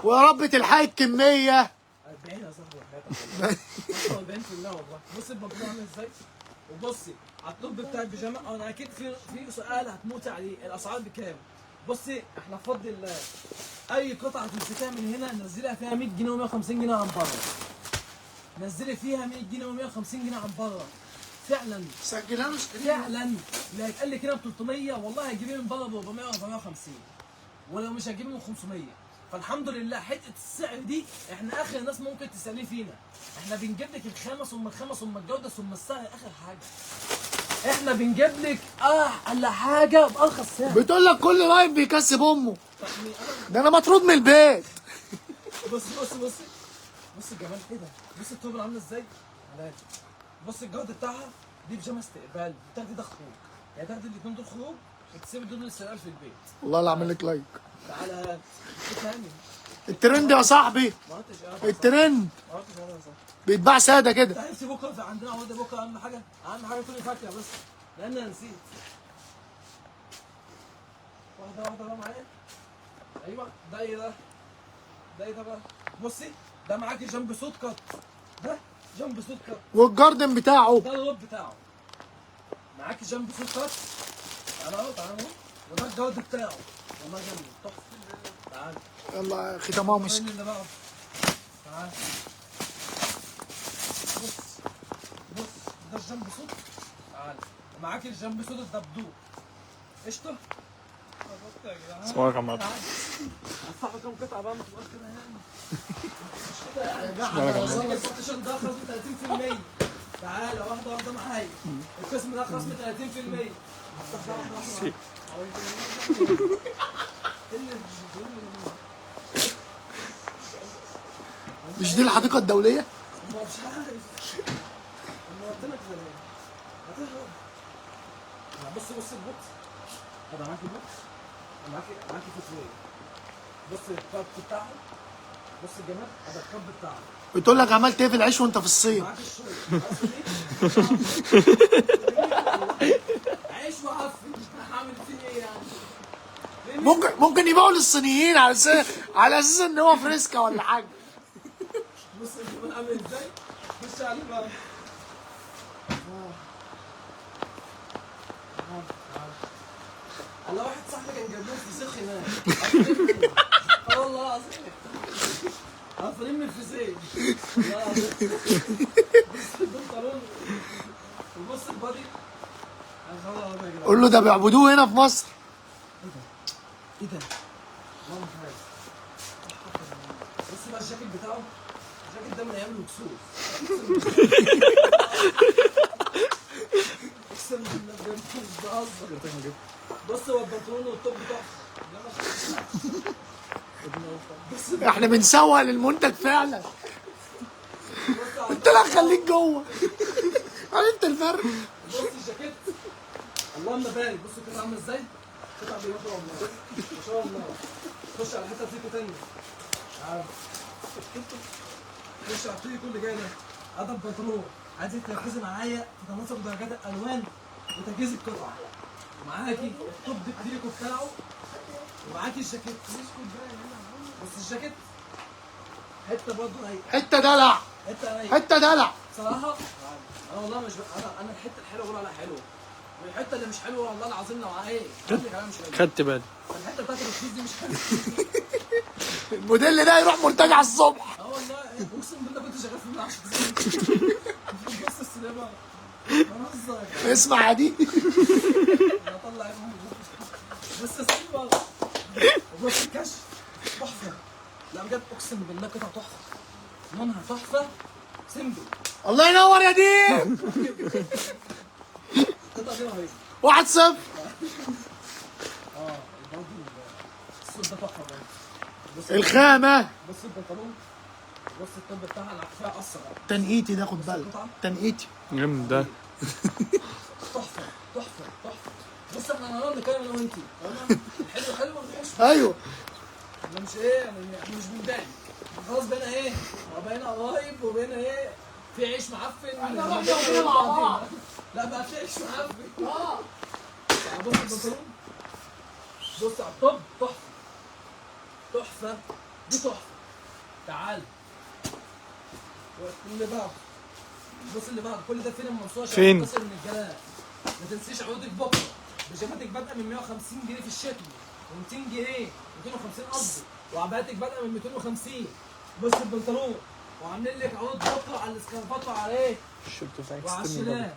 ويا رب تلحق الكميه. 40 يا صاحبي وحياتك والله. 40% والله. بص البنطلون عامل ازاي. وبصي على الطب بتاع البيجامه. انا اكيد في سؤال هتموتي عليه. الاسعار بكام؟ بصي احنا بفضل الله اي قطعه تمسكيها من هنا نزلها فيها 100 جنيه و150 جنيه عن بره. نزلي فيها 100 جنيه و150 جنيه عن بره. فعلا سجلها له فعلا اللي هيتقال لي كده ب 300 والله هيجيب لي من بره ب 400 و 450 ولو مش هيجيب لي من 500. فالحمد لله حته السعر دي احنا اخر ناس ممكن تساليه فينا. احنا بنجيب لك الخامه ثم الخامه ثم الجوده ثم السعر اخر حاجه. احنا بنجيب لك اقل حاجه بارخص سعر. بتقول لك كل لايف بيكسب امه. ده انا مطرود من البيت. بص بص بص بص الجمال ايه ده؟ بص التوبه عامله ازاي؟ علاج. بص الجوده بتاعها دي بيجامه استقبال، بتاخدي ده خروج، يعني تاخدي الاثنين دول خروج وتسيبي دول للسؤال في البيت. والله اللي عامل لك لايك. تعالى هات. ايه تاني؟ الترند يا صاحبي، ما عدتش قاعد. الترند ما عدتش قاعد يا صاحبي. بيتباع ساده كده. تعرفي بكره في عندنا عوده بكره اهم حاجه تكوني فاكره بس لان انا نسيت. واحده واحده بقى معايا. ايوه ده ايه ده؟ ده ايه ده بقى؟ بصي ده معاكي جنب صوت كات. ده جنب صوت كات. والجاردن بتاعه ده اللوب بتاعه. معاكي جنب صوت كات. تعالى اهو تعالى اهو. وده الجود بتاعه. والله جميل تحفه. تعالى. يلا يا ختامامس. فين اللي بقى؟ تعالى. بص بص ده الجنب صوت. تعالى. معاكي الجنب صوت الدبدوب. قشطه؟ اسمعك يا عماد. هدفعوا كام قطعه بقى ما تبقاش كده يعني. يا جدع البارتيشن ده خصم 30%. تعالى واحده واحده معايا. القسم ده خصم 30%. افتح ده واحده واحده. مش دي الحديقه الدوليه؟ ما مش عارف. انا قلت لك زمان. هتهرب. بص بص البوكس. هذا معاكي بوكس. معاكي فوتويه. بص الكاب بتاعه. بص الجمال هذا الكاب بتاعه. بتقول لك عملت ايه في العيش وانت في الصين؟ معاك الشغل. عيش معفن هعمل فيه ايه يعني؟ ممكن يبيعوا للصينيين على اساس ان هو فريسكا ولا حاجه. بص الجمال عامل ازاي؟ خش عليه بقى. الله واحد صاحبي كان جايب لهم فسيخ هناك. والله العظيم. عفرين من الفسيخ. والله العظيم. بص البنطلون وبص البادي. قول له ده بيعبدوه هنا في مصر. ايه ده؟ والله مش عارف. بص بقى الجاكيت بتاعه. الجاكيت ده من ايام الهكسوس. اقسم بالله بجد مش بهزر. بص هو البنطلون والتوب بتاعه. احنا بنسوق للمنتج فعلا. قلت لك خليك جوه. عرفت الفرق؟ بص الجاكيت. اللهم بارك. بص القطعه عامله ازاي؟ القطعه دي ما شاء الله. ما شاء الله. خش على حته فيكو تانيه. تعال. خش على الفيكو اللي جاي ده. هذا البنطلون. عايزك تركزي معايا في تناسق درجات الالوان وتجهيز القطعه. ومعاكي التوب التريكو بتاعه. ومعاكي الجاكيت. بص الجاكيت. حته برضه رايقه. حته دلع. حته رايقه. حته دلع. صراحه انا والله مش انا الحته الحلوه بقول عليها حلوه. والحته اللي مش حلوه والله العظيم لو ايه كلام مش حلو. خدت بالي. الحته بتاعت الرخيص دي مش حلوه. الموديل ده يروح مرتجع الصبح. والله اقسم بالله كنت شغال في 10 سنين. بص السينما. بهزر. اسمع يا دي. اطلع بص السينما. وبص الكشف تحفه. لا بجد اقسم بالله قطعه تحفه. لونها تحفه. سيمبل. الله ينور يا دي. قطعه دي رهيبه. 1-0. الصوت ده تحفه بجد. بص الخامه. بص البنطلون. بص الطب بتاعها اللي فيها قصه بقى. تنقيتي ده خد بالك. تنقيتي. جامد ده. تحفه تحفه تحفه. بص احنا هنقعد نتكلم انا وانتي. الحلو حلو والوحش. ايوه. احنا مش ايه احنا مش بنبان. خلاص بقينا ايه؟ بقينا قرايب وبقينا ايه؟ في عيش معفن. احنا رحنا وجينا مع بعض. لا بقى في عيش معفن. بص البنطلون. بص على الطب تحفه. تحفه. دي تحفه. تعال. اللي بعده. بص اللي بعده كل ده فين المنصوره عشان فين؟ تتصل من الجلال. ما تنسيش عقودك بكره. بيجاماتك بادئه من 150 جنيه في الشتوي و200 جنيه 250 قصدي وعباياتك بادئه من 250. بص البنطلون وعاملين لك عروض بكره على الاسكرفات وعلى شفت في وعلى اكستريم الشنان.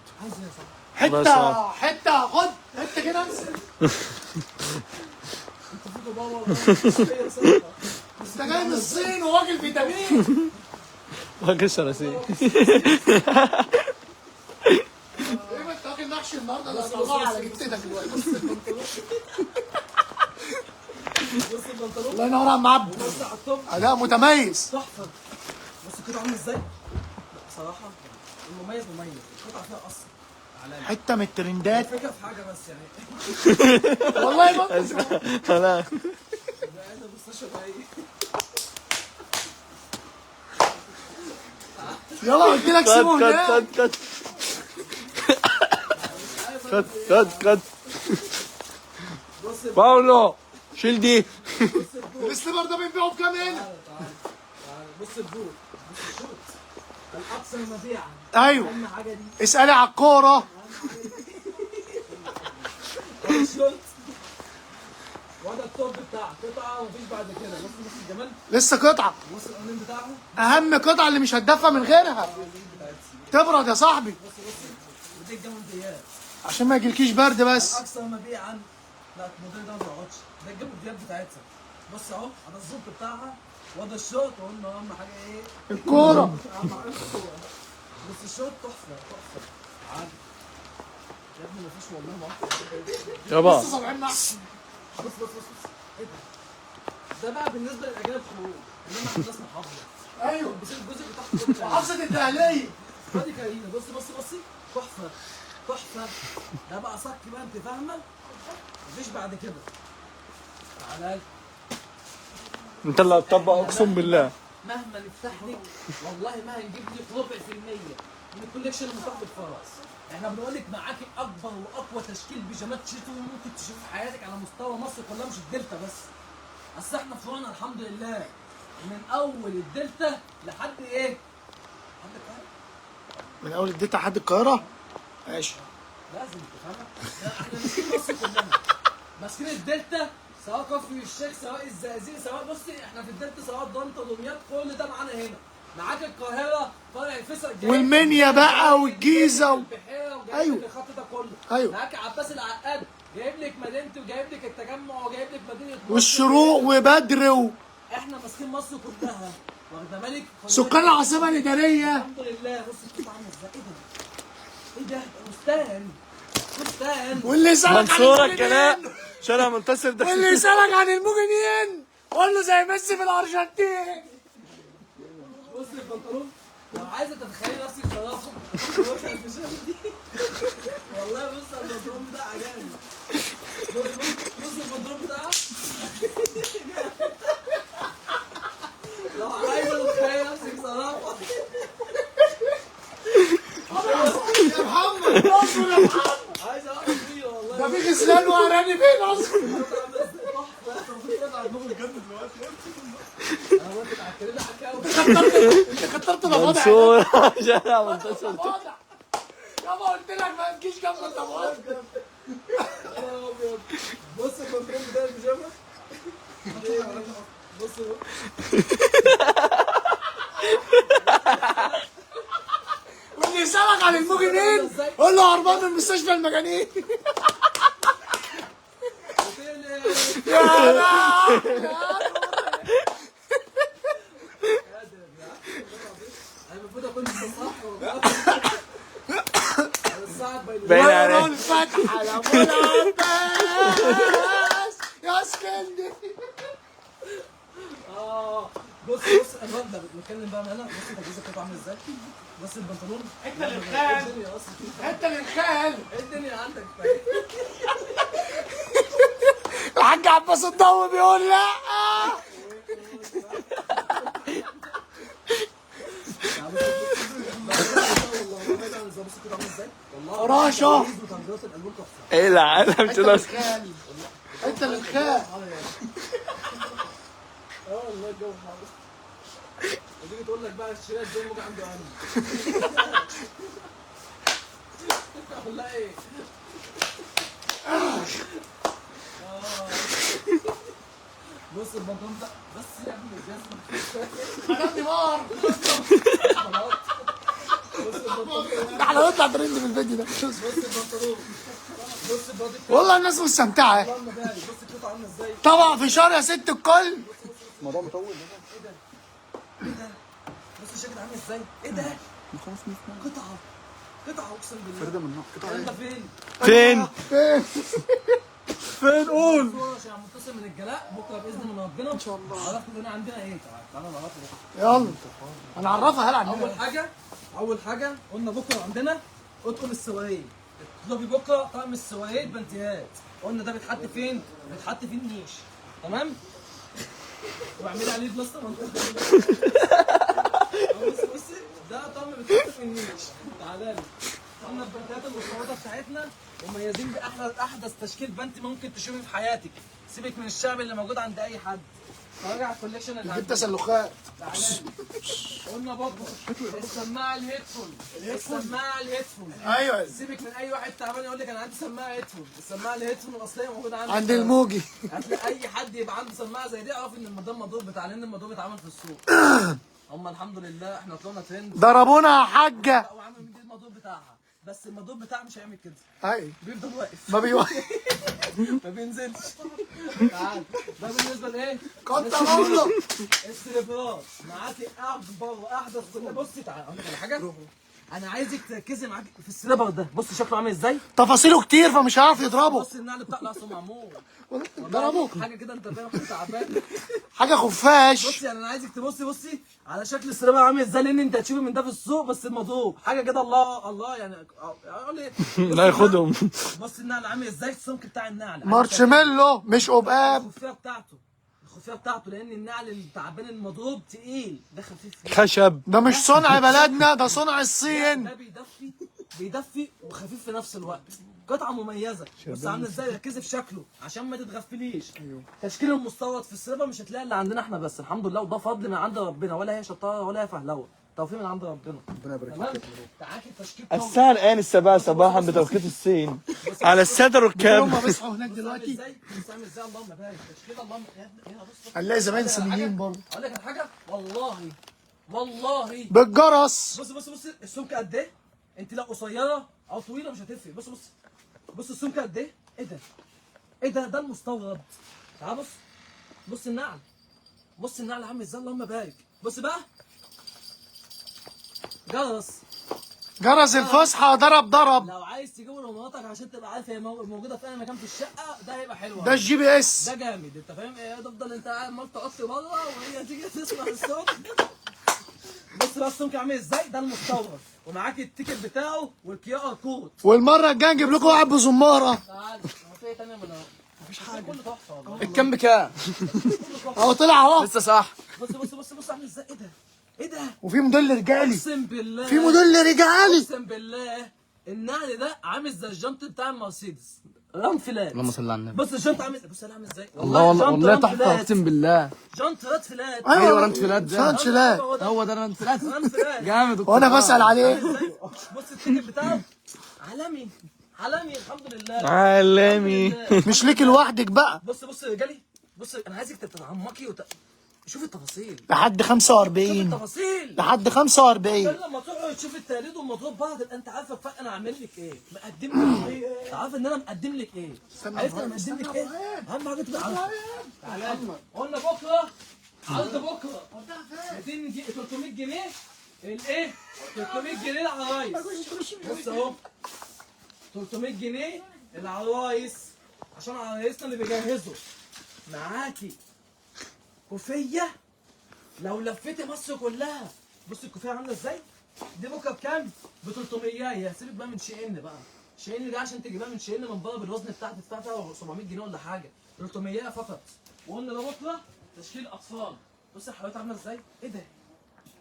عايز ايه يا صاحبي؟ حته خد حته كده امسك. انت فيكوا بابا والله. انت جاي من الصين وواكل فيتامين. واكل شراسيه. ايه ما انت واكل محشي النهارده؟ ده طلع على جبتك دلوقتي. بص البنطلون الله ينور يا عم عبد. بص على الطب اداء متميز. تحفه. بص كده عامل ازاي؟ بصراحه المميز مميز، القطعه فيها اصل علامه. حته من الترندات الفكره في حاجه بس يعني والله ما خلاص. عايز المستشفى ده ايه؟ يلا قلت لك سيبه كت هناك. كت كت كت كت. بص باولو شيل دي. السليبر ده بنبيعه بكام هنا؟ تعالى بص البوت، بص الشوت الاكثر مبيعا. ايوه اهم حاجه دي اسالي على الكوره. الشوت وده التوب بتاعك، قطعه ومفيش بعد كده. بص الجمال، لسه قطعه. بص القوانين بتاعها. اهم قطعه اللي مش هتدفى من غيرها تبرد يا صاحبي ودي الجماليات عشان ما يجيلكيش برد بس. اكثر مبيعا. لا الموديل ده ما بيقعدش، ده الجماليات بتاعتها. بص اهو على الزوب بتاعها وده الشوت، وقلنا اهم حاجه ايه؟ الكوره. اهم حاجه الكوره. بص الشوت تحفه تحفه. عادي يا ابني مفيش والله ما يابا لسه طالعين محشي. بص ايه ده بقى بالنسبه للاجانب خروج، انما احنا الناس محافظه. ايوه بس الجزء بتاعهم كله محافظه الدهليه. ادي كريمه. بص تحفه تحفه. ده بقى صك بقى، انت فاهمه؟ مفيش بعد كده. تعالى انت اللي هتطبق اقسم بالله. مهما نفتح لك والله ما هنجيب لك ربع في المية من الكوليكشن المتاح بالفرس. احنا بنقول لك معاكي اكبر واقوى تشكيل بيجامات شتوي ممكن تشوفه في حياتك على مستوى مصر كلها، مش الدلتا بس. اصل احنا فروعنا الحمد لله من اول الدلتا لحد ايه؟ لحد القاهره. من اول الدلتا لحد القاهره. ماشي. لازم تفهمها. احنا ماسكين مصر كلها، ماسكين الدلتا، سواء كفر الشيخ سواء الزقازيق سواء بصي احنا في الدلتا سواء طنطا دمياط كل ده معانا هنا. معاك القاهره طالع الفيصل جاي والمنيا بقى والجيزه البحيره وجايب أيوة. لك الخط ده كله. أيوة. معاك عباس العقاد جايب لك مدينته وجايب لك التجمع وجايب لك مدينه مصر. والشروق وبدر احنا ماسكين مصر كلها واخده بالك. سكان العاصمه الاداريه. الحمد لله. بص القطعه عامله ازاي. ايه ده؟ فستان فستان. واللي يسالك عن منصورة الموجنين. كلام شارع منتصر ده. واللي يسالك عن الموجنين قول له زي ميسي في الارجنتين. بص البنطلون لو عايزه تتخيلي نفسك شرافه والله. بص البنطلون بتاع عجبني. بص البنطلون بتاعها لو عايزه تتخيلي نفسك شرافه. يا محمد نصر يا محمد. عايزه واحده فيه والله. ده في غسلان وهراني فين اصلا. انا وقفت على الكلمه حكاوي. انت كترت ضفادع. منصورة شارع منتصر. ضفادع. يابا قلت لك ما تجيش جنب الضفادع. يا ابيض. بص البنطلون بتاع البيجامه. بص واللي يسالك عن الموجنين قول له هربان من مستشفى المجانين. يا لا انا المفروض اكون صح والله. الصعب باين وينه عليك. الفتحه يا ابو العباس يا اسكندريه. بص الواد ده بنتكلم بقى من هنا. بص التجهيزه بتاعته عامله ازاي. بص البنطلون حته للخال. الدنيا اصلا حته للخال. ايه الدنيا عندك. الحاج عباس الضوء بيقول لا. راشة. ايه العالم حته كده. للخال. حته للخال. والله الجو حر. وتيجي تقول لك بقى الشراء الجو موجع عنده امن. والله ايه. بص بص البنطلون ده بس يا ابني الجزمه عجبني مار. خلاص. بص البنطلون، احنا هنطلع ترند في الفيديو ده. بص البنطلون، بص البادي بتاعه. والله الناس مستمتعه. اللهم بارك، بص القطعه عامله ازاي. طبعا في شهر يا ست الكل. الموضوع مطول. ايه ده؟ بص الجاكيت عامل ازاي؟ ايه ده؟ قطعه اقسم بالله. فرده من نوع الكلام ده فين؟ فين؟ فين قول؟ صورة عشان متصل من الجلاء بكره باذن من ربنا ان شاء الله. عرفت هنا عندنا ايه؟ تعالى نعرفه. يلا هنعرفها هل عندنا. اول حاجه قلنا بكره عندنا اطقم السواريه. اطلبي بكره طقم السواريه بنتيهات. قلنا ده بيتحط فين؟ بيتحط في النيش. تمام؟ واعملي عليه بلاستر بصي ده طقم بيتحط في النيش. تعالى لي. قلنا البنتيهات المستورده بتاعتنا مميزين باحدث تشكيل بنت ممكن تشوفيه في حياتك. سيبك من الشعب اللي موجود عند اي حد. راجع الكوليكشن اللي جبت عندنا. تسلخات. قلنا برضه السماعه الهيدفون. السماعه الهيدفون. ايوه سيبك من اي واحد تعبان يقول لك انا عندي سماعه هيدفون. السماعه الهيدفون الاصليه موجوده عندي. عند الموجي. هتلاقي اي حد يبقى عنده سماعه زي دي اعرف ان المدام مضروب بتاع، لان المضروب اتعمل في السوق. هم الحمد لله احنا طلعنا ترند. ضربونا يا حاجه. وعملوا من دي المضروب بتاعها، بس المضروب بتاعها مش هيعمل كده. ايوه بيفضل واقف ما بيوقف. ما بينزلش. تعال ده بالنسبه لايه؟ كنت والله. السليبرات معاكي اكبر واحدث كل. بصي تعالى اقول لك على حاجه. انا عايزك تركزي معاكي في السليبر ده. بصي شكله عامل ازاي؟ تفاصيله كتير فمش هيعرف يضربه. بص النعل بتاع اصله معمول ضربوك حاجه كده انت فاهم حاجه تعبان. حاجه خفاش. بصي يعني انا عايزك بصي على شكل السليبر عامل ازاي، لان انت هتشوفي من ده في السوق بس المضروب حاجه كده. الله يعني اقول ايه. لا ياخدهم. بص النعل عامل ازاي، السمك بتاع النعل مارشميلو مش قبقاب. الخفيه بتاعته لان النعل التعبان المضروب تقيل، ده خفيف. خشب. ده مش صنع بلدنا، ده صنع الصين. ده بيدفي وخفيف في نفس الوقت. قطعه مميزه. بص عامله ازاي، ركزي في شكله عشان ما تتغفليش. تشكيل المستورد في السيرفر مش هتلاقي اللي عندنا احنا بس، الحمد لله، وده فضل من عند ربنا، ولا هي شطاره ولا هي فهلوه، توفيق من عند ربنا. ربنا يبارك تمام. فيك. تعاكي تشكيل الساعة الآن 7 صباحا بتوقيت الصين على السادة هم ركاب. بيصحوا هناك دلوقتي ازاي عامل ازاي. اللهم بارك تشكيل. اللهم هنا بص. هنلاقي زباين صينيين برضه اقول لك على حاجه والله بالجرس. بص السمكه قد ايه؟ انت لو قصيره او طويله مش هتفرق. بص السمكه قد ايه؟ ايه ده المستورد. تعال بص النعل عامل ازاي. اللهم بارك. بص بقى جرس الفسحه ضرب. لو عايز تجيبه لمراتك عشان تبقى عارف هي موجوده في اي مكان في الشقه، ده هيبقى حلو. ده الجي بي اس. ده جامد. انت فاهم ايه؟ تفضل انت قاعد عمال تقص بره وهي تيجي تسمع الصوت. بص بقى السمك عامل ازاي. ده المستورد ومعاك التيكت بتاعه والكيو ار كود. والمره الجايه نجيب لكم واحد بزماره. تعال هو في ايه تاني من اهو؟ مفيش حاجه. كله تحفه والله. الكام بكام؟ اهو طلع اهو. لسه صح. بص عامل ازاي. ايه ده؟ وفي موديل رجالي. اقسم بالله في موديل رجالي. اقسم بالله النعل ده عامل زي الجنط بتاع المرسيدس. رام فلات. اللهم صل على النبي. بص الجنط عامل ازاي. الله والله جنط رام تحفه فلات. اقسم بالله. جنط راد فلات. ايوه رمت فلات ده. فرنش لا. هو ده رمت فلات. رام فلات. جامد. وانا بسال عليه. بص التيكت بتاعه عالمي الحمد لله. عالمي. الحمد لله. مش ليكي لوحدك بقى. بص يا رجالي. بص انا عايزك تتعمقي شوف التفاصيل. لحد 45. التفاصيل. لحد 45. عشان لما تقعد تشوف التقليد والمضروب بعض تبقى انت عارفه الفرق. انا عامل لك ايه؟ مقدم لك ايه؟ عارف ان انا مقدم لك ايه؟ عرفت انا مقدم لك ايه؟ اهم حاجه تبقى عارفه. تعالى قلنا بكره عرض بكره 300 جنيه الايه؟ 300 جنيه العرايس. بص اهو 300 جنيه العرايس عشان عرايسنا اللي بيجهزوا. معاكي كوفيه لو لفيتي مصر كلها. بص الكوفيه عامله ازاي. دي بكره بكام؟ ب 300. يا سيبك بقى من شين بقى. شين دي عشان تجيبها من شين من بره بالوزن بتاعها تدفع فيها 700 جنيه ولا حاجه. 300 فقط. وقلنا ده بكره تشكيل اطفال. بص الحلويات عامله ازاي.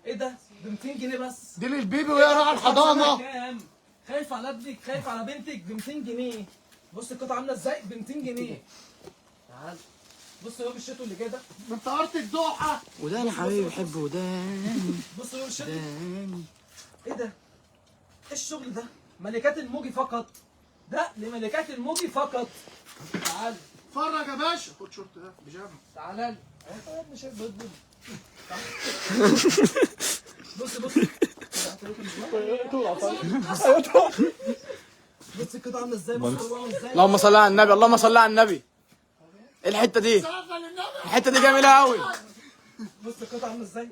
ايه ده ب 200 جنيه بس. دي للبيبي وهي رايحه الحضانه. كام؟ خايف على ابنك خايف على بنتك ب 200 جنيه. بص القطعه عامله ازاي ب 200 جنيه. تعال بص يوم الشتوي اللي جاي ده. انت قرت الدوحه. وداني يا حبيبي بحب وداني. بص يوم الشتوي. وداني. ايه ده؟ ايه الشغل ده؟ ملكات الموجي فقط. ده لملكات الموجي فقط. تعال اتفرج يا باشا. خد شورت ده بيجامه. تعالى لي. انت يا ابني شايف بيض. بص بص. بص القطعه عامله ازاي، بص هو عامل ازاي. اللهم صل على النبي، اللهم صل على النبي. الحته دي، الحته دي جميله قوي. بص القطعه عامله ازاي.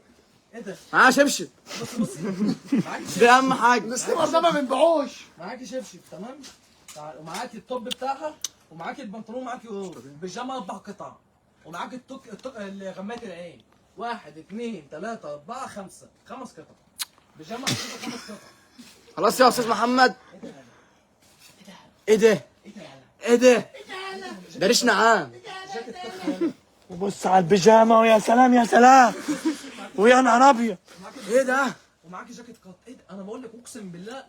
ايه ده؟ معاه شبشب، بص بص. معاك دي اهم حاجه. السليبر ده ما بنبيعوش. معاكي شبشب تمام. ومعاكي التوب بتاعها، ومعاكي البنطلون، ومعاكي بيجامه 4 قطع، ومعاكي غمايه العين 1 2 3 4 5 قطع بيجامه 5 قطع. خلاص يا استاذ محمد. ايه ده؟ ايه ده؟ ده ريش نعام. وبص على البيجامه ويا سلام يا سلام ويا نهار ابيض. ايه ده؟ ومعاكي جاكيت قط. ايه ده؟ انا بقول لك اقسم بالله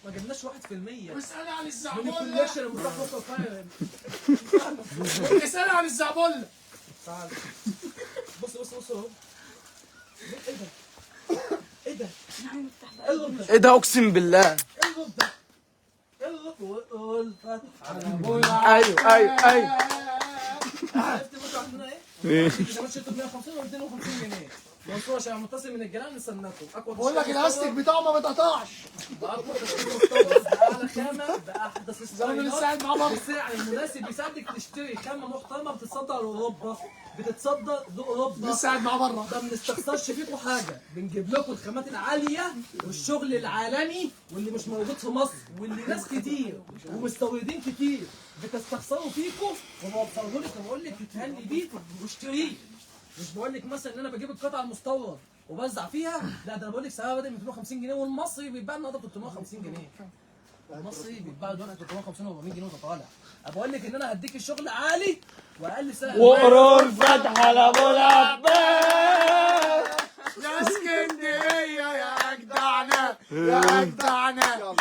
ما جبناش 1%. واسألي عن من الزعبولة. الكوليكشن اللي بنروح بكره فاهم. اسألي عن الزعبولة. تعال بص بص بص اهو. ايه ده؟ ايه ده؟ ايه الغب ده؟ ايه ده اقسم بالله. ايه الغب ده؟ ايه الغب؟ وقول فتح على ايوه ايوه ايوه. عرفت بكره عندنا ايه؟ ده ماتش 150 و 250 جنيه. منصور عشان متصل من الجيران نستناكم. اقوى بقول لك الاستيك بتاعه ما بيتقطعش. باقوى تشكيل مستورد باعلى خامه باحدث الراجل اللي قاعد معاه بره. بالسعر المناسب بيساعدك تشتري خامه محترمه بتتصدر لاوروبا، بتتصدر لاوروبا. لسه قاعد معاه بره. ما بنستخسرش فيكم حاجه، بنجيب لكم الخامات العاليه والشغل العالمي واللي مش موجود في مصر، واللي ناس كتير ومستوردين كتير بتستخسروا فيكم، وبوصله لك وبقول لك اتهني بيه واشتريه. مش بقول لك مثلا ان انا بجيب القطعه المستورد وبوزع فيها، لا ده انا بقول لك سعرها بدل 250 جنيه، والمصري بيتباع النهارده ب 350 جنيه. المصري بيتباع دلوقتي 350 و 400 جنيه وانت طالع. بقول لك ان انا هديك الشغل عالي واقل سعر. وقرور فتح على ابو العباس. يا اسكندرية يا أجدعنا يا أجدعنا.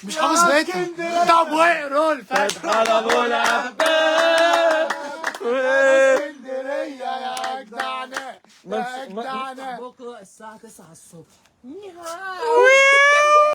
مش حافظ بيتها. طب وقروا الفتح على ابو العباس. اسكندرية يا أجدعنا يا أجدعنا. بكره الساعه 9 الصبح.